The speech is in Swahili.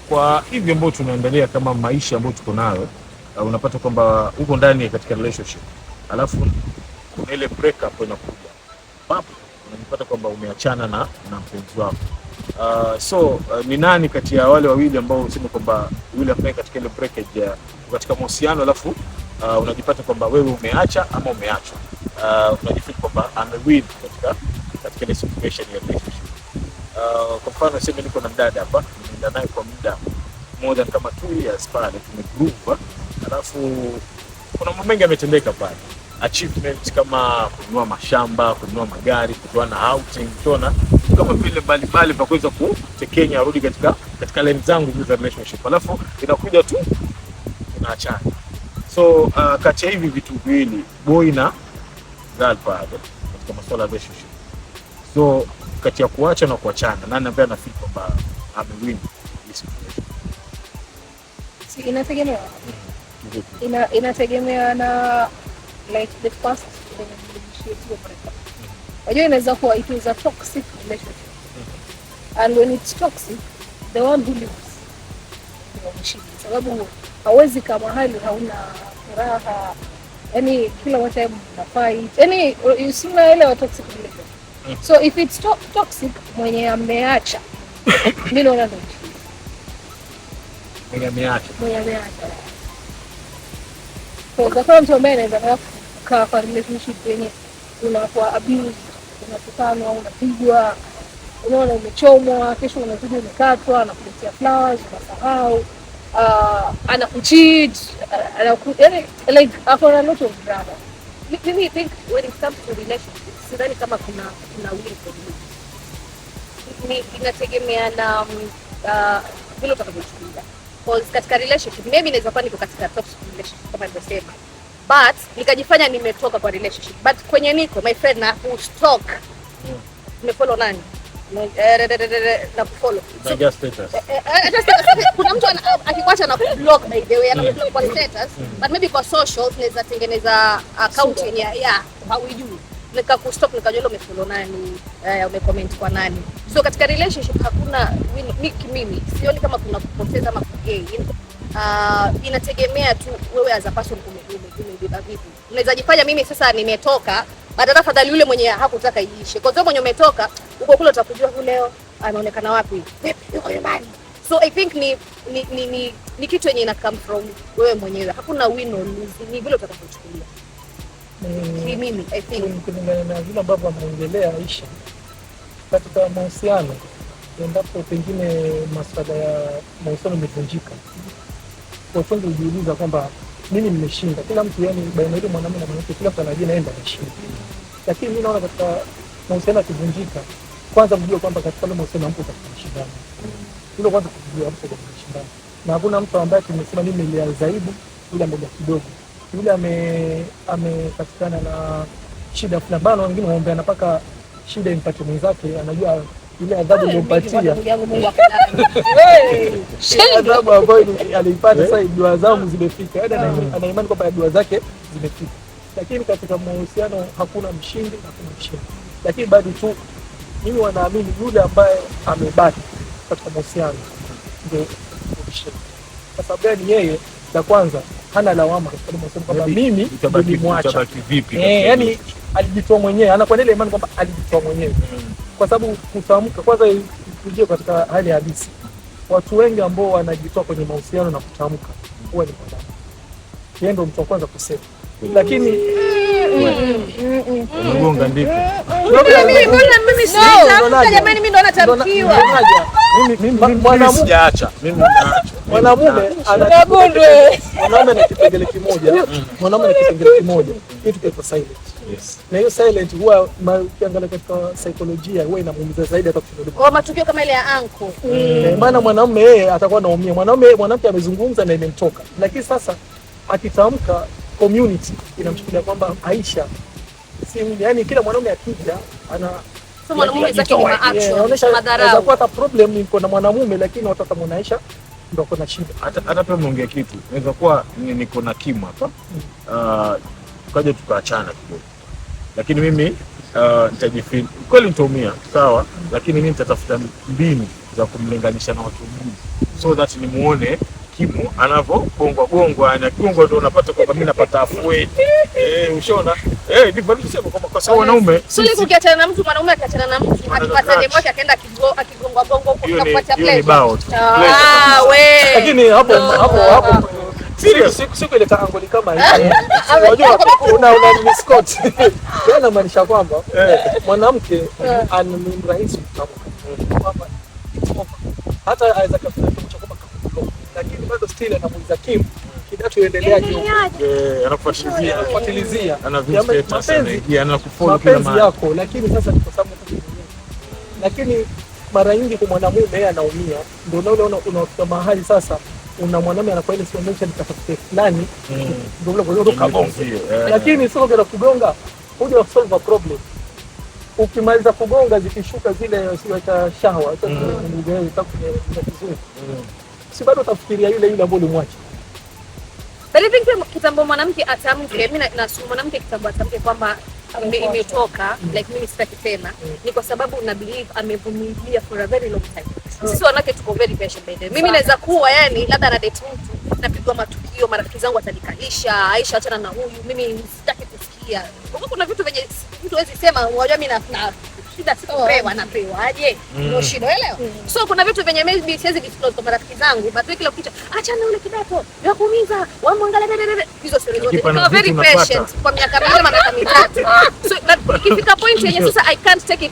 Kwa hivi ambao tunaendelea kama maisha ambayo tuko nayo, unapata kwamba uko ndani katika relationship, alafu kuna ile breakup inakuja, unajipata kwamba umeachana na mpenzi wako. Ni nani kati ya wale wawili ambao unasema kwamba yule ambaye katika ile breakage katika mahusiano, alafu unajipata kwamba wewe umeacha ama umeachwa, unajifika kwamba amewin katika ile situation ya relationship? Kwa mfano sema niko na dada hapa, nimeenda naye kwa muda more than kama 2 years pale, tumegroove, alafu kuna mambo mengi yametendeka pale, achievement kama kununua mashamba, kununua magari, kutoa na outing, kutoa kama vile mbalimbali pa kuweza kutekenya arudi katika lane zangu za relationship, alafu inakuja tu tunaachana. So kati ya hivi vitu viwili, boy na girl pale katika masuala ya relationship, so kati ya kuacha na kuachana, nani ambaye anafeel kwamba amewin this situation? Inategemea. Inategemea na like the first relationship. Unajua inaweza kuwa it is a toxic relationship. And when it's toxic, the one who lives sababu hawezi kama hali hauna furaha, yani kila wakati mnafai, yani usina ile toxic relationship. So if it's toxic, mwenye ameacha mimi naona ndio mwenye ameacha. Kwa kama mtu ambaye anaweza kukaa kwa relationship yenye unakuwa abuse, unatukana, unapigwa, unaona umechomwa, kesho unakuja umekatwa, anakuletea flowers, unasahau, anakucheat, yani like after a lot of drama. Mimi think when it comes to relationships, sidhani kama kuna wili kwa wili. Ni inategemea na vile utakavyochukulia. Because katika relationship, maybe inaweza kuwa niko katika toxic relationship kama nimesema, but nikajifanya nimetoka kwa relationship, but kwenye niko my friend na stalk, nimefollow nani na kufollow kuna mtu akikwacha na kublock, by the way anablock kwa status, but maybe kwa social tunaweza tengeneza account yenye hawajui, nikakustop nikajua umefollow nani, umecomment kwa nani. So katika relationship hakuna mimi sioni kama kuna kupoteza ama kugain. Inategemea tu wewe as a person umebeba vipi. Unaweza jifanya mimi sasa nimetoka, badala afadhali yule mwenye hakutaka iishe. Kwa sababu mwenye umetoka uko kule utakujua leo anaonekana wapi, yuko nyumbani. So I think ni kitu yenye ina come from wewe mwenyewe. Hakuna win or lose, ni vile utakavyochukulia. Ni mimi I think kulingana na vile ambavyo anaongelea Aisha katika mahusiano, endapo pengine masuala ya mahusiano yamevunjika, kwa kweli ujiuliza kwamba mimi nimeshinda. Kila mtu yani baina ya mwanamume na mwanamke, kila mtu anajua naenda ameshinda. Lakini mimi naona katika mahusiano yakivunjika, kwanza mjue kwamba katika ile mahusiano mpo katika mashindano. Hilo kwanza kujua hapo katika mashindano. Na hakuna mtu ambaye tumesema mimi niliazaibu yule mmoja kidogo. Yule amepatikana na shida fulani, bana wengine waombe anapaka shida impate mwenzake, anajua ile adhabu iliyompatia adhabu ambayo alipata sasa dua zangu zimefika, yaani ana imani kwamba dua zake zimefika. Lakini katika mahusiano hakuna mshindi, hakuna mshindi, lakini bado tu mimi wanaamini yule ambaye amebaki katika mahusiano ndio mshindi. Kwa sababu gani? Yeye la kwanza hana lawama katika mahusiano kwamba mimi nilimwacha vipi, yani alijitoa mwenyewe, anakuwa ile imani kwamba alijitoa mwenyewe. Kwa sababu kutamka kwanza tujie katika hali halisi, watu wengi ambao wanajitoa kwenye mahusiano na kutamka huwa ni mwanadamu, yeye ndio mtu wa kwanza kusema. Lakini unagonga ndipo mimi sasa jamani, mimi ndo natamkiwa mimi sijaacha, mimi naacha. Mwanamume ana kipengele kimoja, mwanamume ana kipengele kimoja, kitu kiko silent. Yes. Na hiyo silent huwa ukiangalia katika saikolojia huwa inamuumiza zaidi hata kuliko kwa matukio kama ile ya anko. Maana mwanamume yeye atakuwa anaumia, mwanamke amezungumza na imemtoka, lakini sasa akitamka community inamchukulia kwamba Aisha si, yani kila mwanamume akija ana so mwanamume zake ni action madharau. Unaweza kupata problem iko na mwanamume, lakini watoto mwa Aisha ndio kuna shida. Hata pia muongea kitu, inaweza kuwa niko na Kim hapa, kaja tukaachana kidogo, lakini mimi nitajifeel kweli nitaumia, sawa, lakini mimi nitatafuta mbinu za kumlinganisha na watu wengine, so that ni muone Kimo anavyogongwa gongwa, na kiungo ndio unapata kwamba mimi napata afueni. Ushaona? Ndivyo nilisema kwamba kwa sababu wanaume sio ukiachana na mtu, mwanaume akiachana na mtu akipata demo yake akaenda akigongwa gongo huko kufuatia play. We. Lakini hapo siku ile kaangoli kama hiyo. Unajua una miscot. Yana maanisha kwamba mwanamke ni rahisi kwamba hata aweza kufanya kitu kama lakini bado still anamuuliza Kim kinachoendeleaje huko. Anafuatilizia anakufollow kila mara yako, lakini sasa ni kwa sababu lakini mara nyingi kwa mwanamume yeye anaumia, ndio unaona unafika mahali sasa una mwanamume anakuwa ile solution katafute fulani ndio ule gozo kagonga, lakini sio kwa kugonga huja solve a problem. Ukimaliza kugonga zikishuka zile sio cha shahwa sasa ndio itakuwa vizuri, si bado utafikiria yule ambaye ulimwacha. But I think kitambo mwanamke atamke, mimi na mwanamke kitambo atamke kwamba imetoka like mimi sitaki tena, ni kwa sababu na believe amevumilia for a very long time. Sisi wanawake tuko very patient by the way. Mimi naweza kuwa yani labda na date mtu napigwa matukio, marafiki zangu watanikalisha, Aisha achana na huyu, mimi sitaki kusikia. Kuna vitu venye mtu hawezi sema, unajua mimi na shida sikupewa napewaje? Ndio shida elewa. So kuna vitu venye maybe siwezi disclose kwa marafiki zangu, but kila ukicha acha na ule kidato ya kuumiza, wamwangalia hizo siri zote. Niko very patient kwa miaka 2 na miaka 3. So ikifika point yenye sasa I can't take it